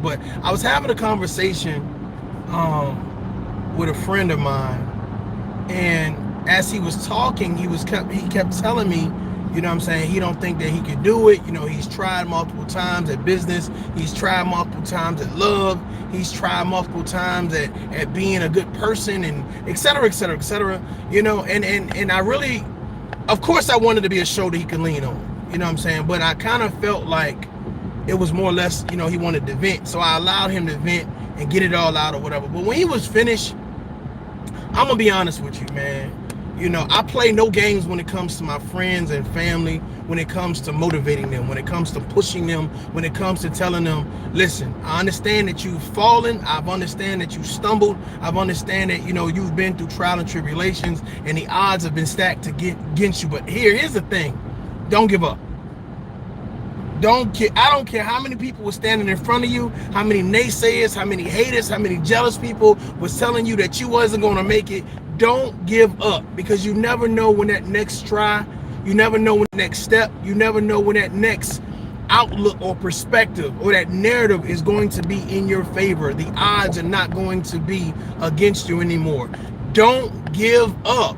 But I was having a conversation with a friend of mine, and as he was talking, he kept telling me, you know what I'm saying, he don't think that he could do it. You know, he's tried multiple times at business, he's tried multiple times at love, he's tried multiple times at being a good person, and et cetera, et cetera, et cetera. You know, and I really, of course I wanted to be a shoulder he could lean on, you know what I'm saying, but I kind of felt like it was more or less, you know, he wanted to vent, so I allowed him to vent and get it all out or whatever. But when he was finished, I'm gonna be honest with you, man. You know, I play no games when it comes to my friends and family, when it comes to motivating them, when it comes to pushing them, when it comes to telling them, listen, I understand that you've fallen, I've understand that you stumbled, I've understand that, you know, you've been through trial and tribulations and the odds have been stacked against you. But here's the thing, don't give up. Don't care. I don't care how many people were standing in front of you, how many naysayers, how many haters, how many jealous people was telling you that you wasn't going to make it. Don't give up, because you never know when that next try, you never know when the next step, you never know when that next outlook or perspective or that narrative is going to be in your favor. The odds are not going to be against you anymore. Don't give up.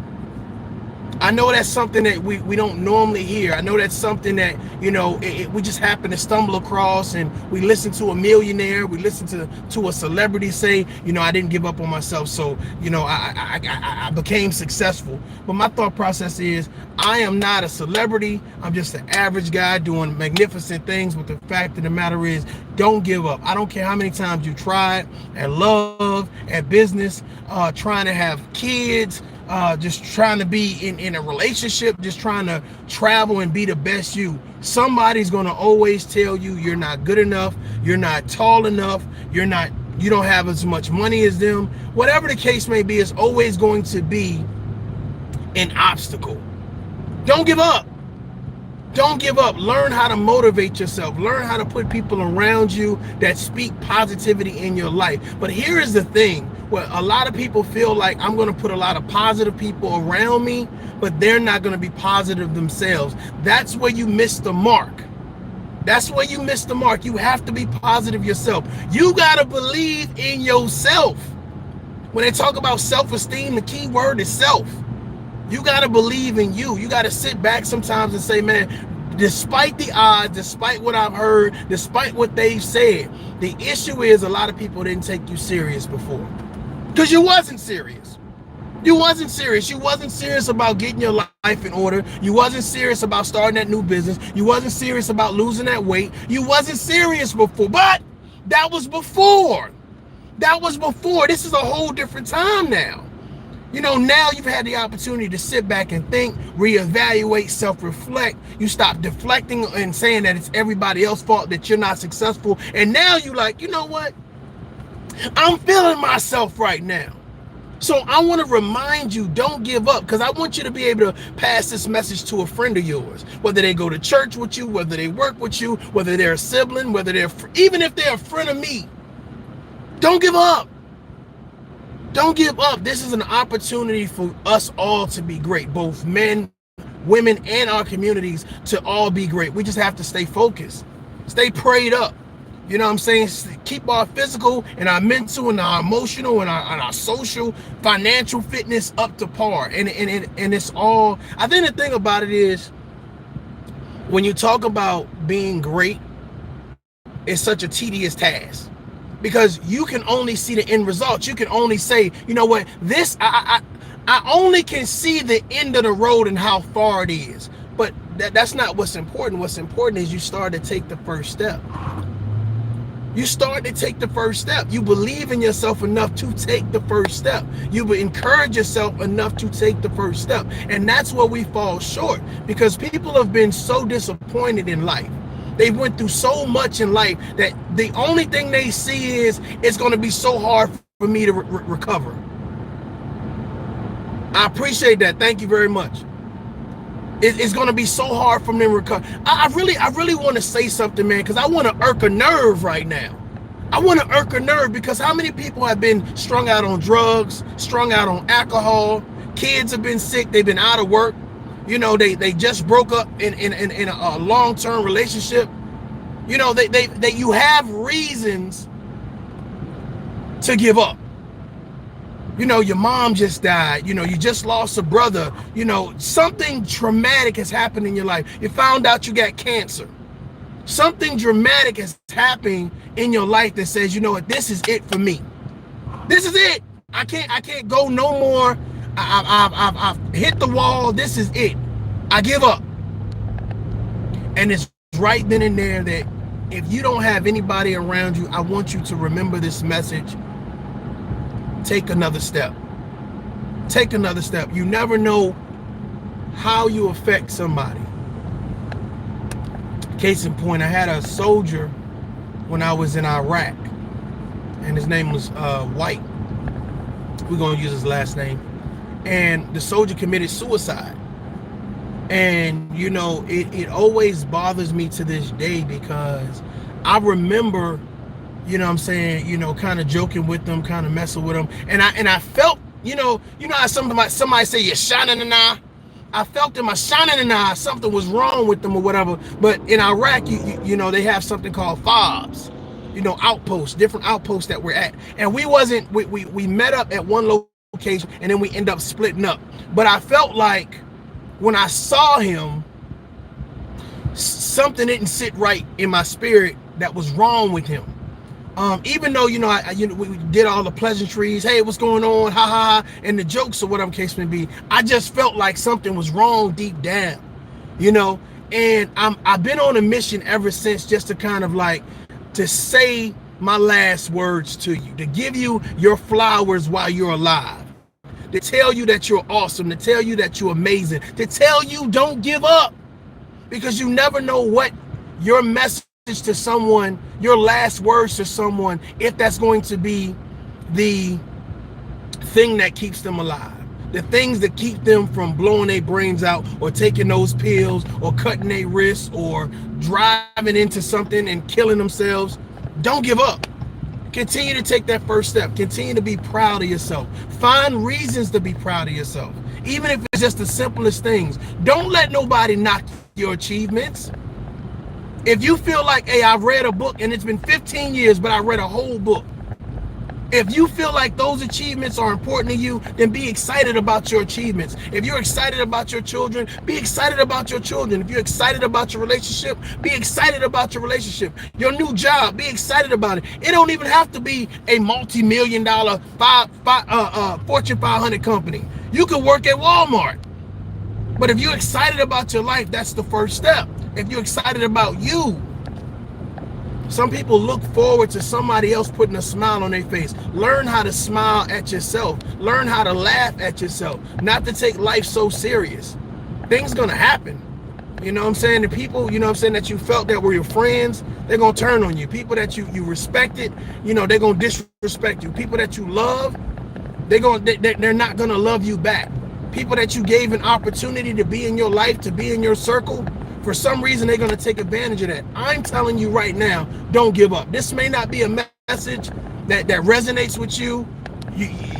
I know that's something that we don't normally hear. I know that's something that, you know, we just happen to stumble across, and we listen to a millionaire, we listen to a celebrity say, you know, I didn't give up on myself, so, you know, I became successful. But my thought process is, I am not a celebrity. I'm just an average guy doing magnificent things. But the fact of the matter is, don't give up. I don't care how many times you tried at love, at business, trying to have kids, just trying to be in a relationship, just trying to travel and be the best you. Somebody's going to always tell you you're not good enough, you're not tall enough, you don't have as much money as them. Whatever the case may be, it's always going to be an obstacle. Don't give up. Don't give up. Learn how to motivate yourself. Learn how to put people around you that speak positivity in your life. But here is the thing. Well, a lot of people feel like I'm going to put a lot of positive people around me, but they're not going to be positive themselves. That's where you miss the mark. That's where you miss the mark. You have to be positive yourself. You got to believe in yourself. When they talk about self-esteem, the key word is self. You got to believe in you. You got to sit back sometimes and say, man, despite the odds, despite what I've heard, despite what they've said, the issue is a lot of people didn't take you serious before. Because you wasn't serious. You wasn't serious. You wasn't serious about getting your life in order. You wasn't serious about starting that new business. You wasn't serious about losing that weight. You wasn't serious before. But that was before. That was before. This is a whole different time now. You know, now you've had the opportunity to sit back and think, reevaluate, self-reflect. You stop deflecting and saying that it's everybody else's fault that you're not successful. And now you like, you know what? I'm feeling myself right now. So I want to remind you, don't give up, because I want you to be able to pass this message to a friend of yours, whether they go to church with you, whether they work with you, whether they're a sibling, whether they're, even if they're a friend of me. Don't give up. Don't give up. This is an opportunity for us all to be great, both men, women, and our communities to all be great. We just have to stay focused, stay prayed up. You know what I'm saying? Keep our physical and our mental and our emotional and our social, financial fitness up to par. And it's all, I think the thing about it is, when you talk about being great, it's such a tedious task. Because you can only see the end result. You can only say, you know what, this, I only can see the end of the road and how far it is. But that's not what's important. What's important is you start to take the first step. You start to take the first step. You believe in yourself enough to take the first step. You will encourage yourself enough to take the first step. And that's where we fall short, because people have been so disappointed in life. They went through so much in life that the only thing they see is, it's going to be so hard for me to recover. I appreciate that. Thank you very much. It's going to be so hard for me to recover. I really want to say something, man, because I want to irk a nerve right now. I want to irk a nerve, because how many people have been strung out on drugs, strung out on alcohol? Kids have been sick. They've been out of work. You know, they just broke up in a long-term relationship. You know, you have reasons to give up. You know, your mom just died. You know, you just lost a brother. You know, something traumatic has happened in your life. You found out you got cancer. Something dramatic has happened in your life that says, you know what, this is it for me. This is it. I can't go no more. I've hit the wall. This is it. I give up. And it's right then and there that if you don't have anybody around you, I want you to remember this message. Take another step. Take another step. You never know how you affect somebody. Case in point, I had a soldier when I was in Iraq, and his name was White. We're going to use his last name. And the soldier committed suicide. And, you know, it always bothers me to this day because I remember, you know what I'm saying, you know, kind of joking with them, kind of messing with them. And I felt, you know how somebody say you're shining in the eye? I felt in my shining in the eye something was wrong with them or whatever. But in Iraq, you know, they have something called FOBs, you know, outposts, different outposts that we're at. And we met up at one location and then we end up splitting up. But I felt like when I saw him, something didn't sit right in my spirit that was wrong with him. Even though, you know, we did all the pleasantries, hey, what's going on, ha ha, and the jokes or whatever case may be, I just felt like something was wrong deep down, you know. And I've been on a mission ever since, just to kind of like to say my last words to you, to give you your flowers while you're alive, to tell you that you're awesome, to tell you that you're amazing, to tell you don't give up, because you never know what your message to someone, your last words to someone, if that's going to be the thing that keeps them alive, the things that keep them from blowing their brains out or taking those pills or cutting their wrists or driving into something and killing themselves. Don't give up. Continue to take that first step. Continue to be proud of yourself. Find reasons to be proud of yourself, even if it's just the simplest things. Don't let nobody knock your achievements. If you feel like, hey, I've read a book and it's been 15 years, but I read a whole book. If you feel like those achievements are important to you, then be excited about your achievements. If you're excited about your children, be excited about your children. If you're excited about your relationship, be excited about your relationship. Your new job, be excited about it. It don't even have to be a multi-million-dollar Fortune 500 company. You can work at Walmart. But if you're excited about your life, that's the first step. If you're excited about you, some people look forward to somebody else putting a smile on their face. Learn how to smile at yourself. Learn how to laugh at yourself. Not to take life so serious. Things gonna happen. You know what I'm saying? The people, you know what I'm saying, that you felt that were your friends, they're gonna turn on you. People that you respected, you know, they're gonna disrespect you. People that you love, they're not gonna love you back. People that you gave an opportunity to be in your life, to be in your circle, for some reason, they're going to take advantage of that. I'm telling you right now, don't give up. This may not be a message that resonates with you.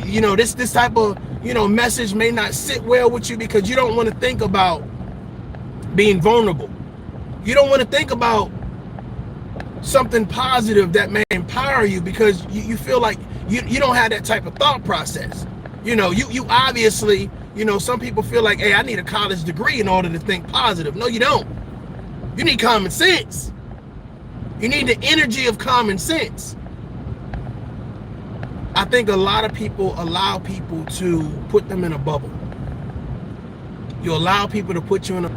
You know, this type of, you know, message may not sit well with you because you don't want to think about being vulnerable. You don't want to think about something positive that may empower you because you feel like you don't have that type of thought process. You know, you obviously, you know, some people feel like, hey, I need a college degree in order to think positive. No, you don't. You need common sense. You need the energy of common sense. I think a lot of people allow people to put them in a bubble. You allow people to put you in a...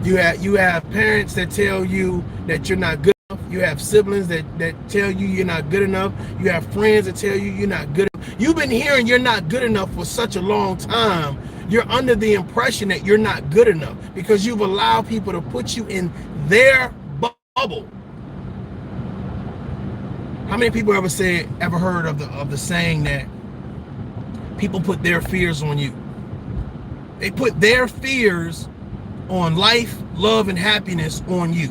You have parents that tell you that you're not good enough. You have siblings that tell you you're not good enough. You have friends that tell you you're not good enough. You've been hearing you're not good enough for such a long time. You're under the impression that you're not good enough because you've allowed people to put you in their bubble. How many people ever heard of the saying that people put their fears on you? They put their fears on life, love, and happiness on you.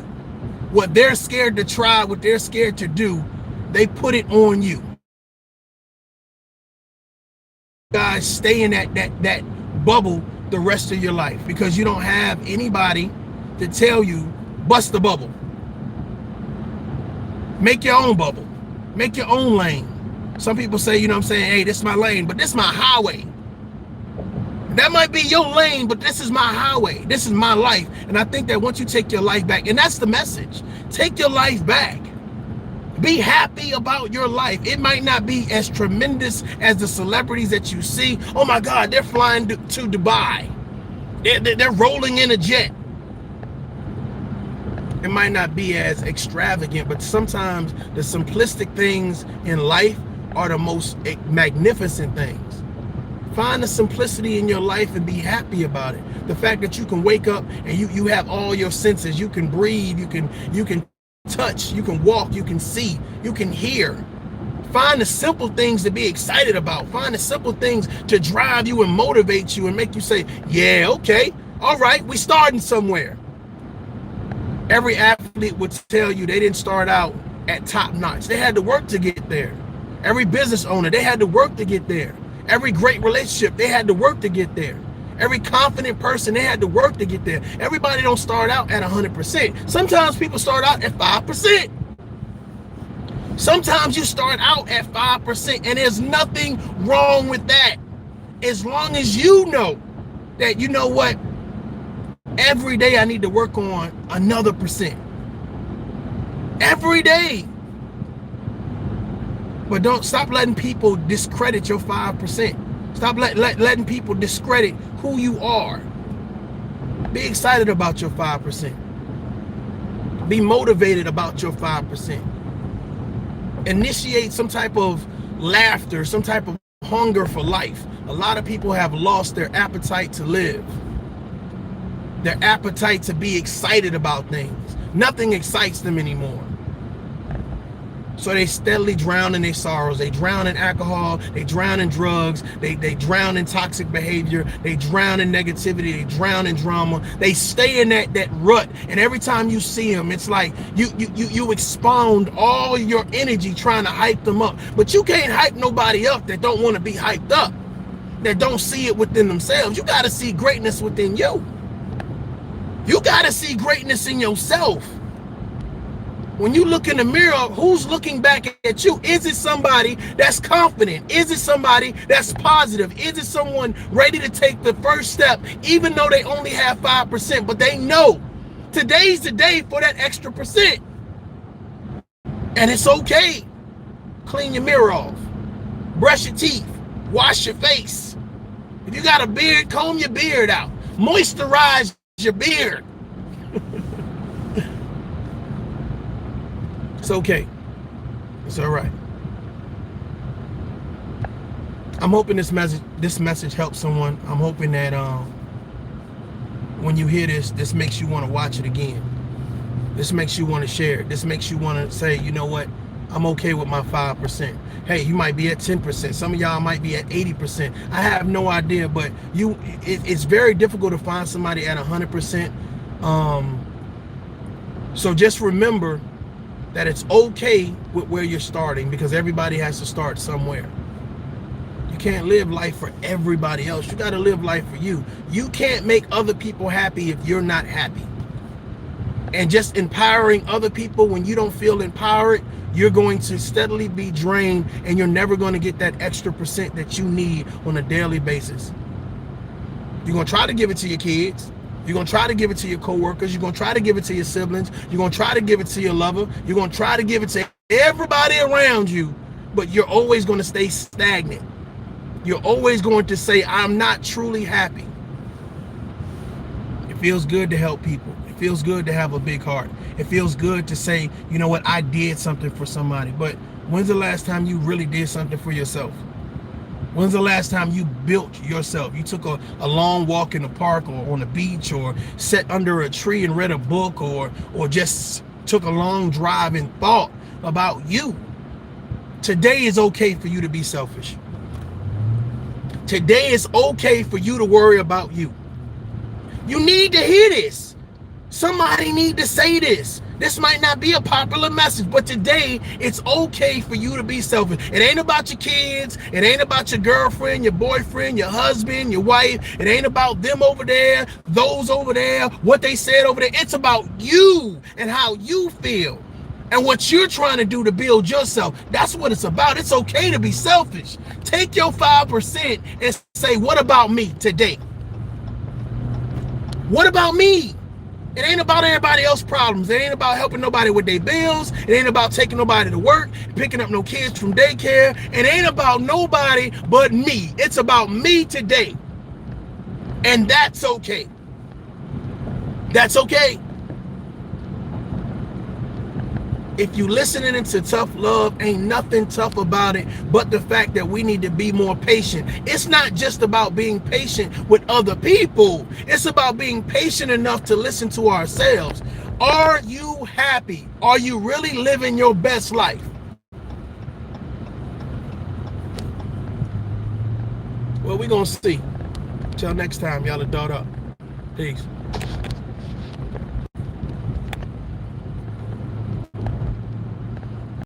What they're scared to try, what they're scared to do, they put it on you. Guys, stay in that bubble the rest of your life because you don't have anybody to tell you, bust the bubble. Make your own bubble. Make your own lane. Some people say, you know what I'm saying, hey, this is my lane, but this is my highway. That might be your lane, but this is my highway. This is my life. And I think that once you take your life back, and that's the message, take your life back. Be happy about your life. It might not be as tremendous as the celebrities that you see. Oh my God, they're flying to Dubai. They're rolling in a jet. It might not be as extravagant, but sometimes the simplistic things in life are the most magnificent things. Find the simplicity in your life and be happy about it. The fact that you can wake up and you have all your senses. You can breathe, you can touch, you can walk, you can see, you can hear. Find the simple things to be excited about. Find the simple things to drive you and motivate you and make you say, yeah, okay, all right, we starting somewhere. Every athlete would tell you they didn't start out at top notch. They had to work to get there. Every business owner, they had to work to get there. Every great relationship, they had to work to get there. Every confident person, they had to work to get there. Everybody don't start out at 100%. Sometimes people start out at 5%. Sometimes you start out at 5%, and there's nothing wrong with that. As long as you know that, you know what, every day I need to work on another percent. Every day. But don't stop letting people discredit your 5%. Stop letting people discredit who you are. Be excited about your 5%. Be motivated about your 5%. Initiate some type of laughter, some type of hunger for life. A lot of people have lost their appetite to live. Their appetite to be excited about things. Nothing excites them anymore. So they steadily drown in their sorrows. They drown in alcohol. They drown in drugs. They drown in toxic behavior. They drown in negativity. They drown in drama. They stay in that rut. And every time you see them, it's like you expound all your energy trying to hype them up. But you can't hype nobody up that don't want to be hyped up, that don't see it within themselves. You got to see greatness within you. You got to see greatness in yourself. When you look in the mirror, who's looking back at you? Is it somebody that's confident? Is it somebody that's positive? Is it someone ready to take the first step, even though they only have 5%, but they know today's the day for that extra percent? And it's okay. Clean your mirror off. Brush your teeth. Wash your face. If you got a beard, comb your beard out. Moisturize your beard. It's okay. It's all right. I'm hoping this message helps someone. I'm hoping that when you hear this makes you want to watch it again. This makes you want to share it. This makes you want to say, you know what? I'm okay with my 5%. Hey, you might be at 10%. Some of y'all might be at 80%. I have no idea, but it's very difficult to find somebody at 100%. So just remember that it's okay with where you're starting, because everybody has to start somewhere. You can't live life for everybody else. You got to live life for you. You can't make other people happy if you're not happy. And just empowering other people when you don't feel empowered, you're going to steadily be drained, and you're never going to get that extra percent that you need on a daily basis. You're going to try to give it to your kids. You're going to try to give it to your coworkers. You're going to try to give it to your siblings. You're going to try to give it to your lover. You're going to try to give it to everybody around you, but you're always going to stay stagnant. You're always going to say, I'm not truly happy. It feels good to help people. It feels good to have a big heart. It feels good to say, you know what, I did something for somebody. But when's the last time you really did something for yourself? When's the last time you built yourself? You took a long walk in the park or on the beach, or sat under a tree and read a book, or just took a long drive and thought about you. Today is okay for you to be selfish. Today is okay for you to worry about you. You need to hear this. Somebody need to say this. This might not be a popular message, but today it's okay for you to be selfish. It ain't about your kids. It ain't about your girlfriend, your boyfriend, your husband, your wife. It ain't about them over there, those over there, what they said over there. It's about you and how you feel. and what you're trying to do to build yourself. That's what it's about. It's okay to be selfish. Take your 5% and say, what about me today? What about me? It ain't about everybody else's problems. It ain't about helping nobody with their bills. It ain't about taking nobody to work, picking up no kids from daycare. It ain't about nobody but me. It's about me today. And that's okay. That's okay. If you listening to Tough Love, ain't nothing tough about it but the fact that we need to be more patient. It's not just about being patient with other people. It's about being patient enough to listen to ourselves. Are you happy? Are you really living your best life? Well, we're going to see. Till next time, y'all adult up. Peace.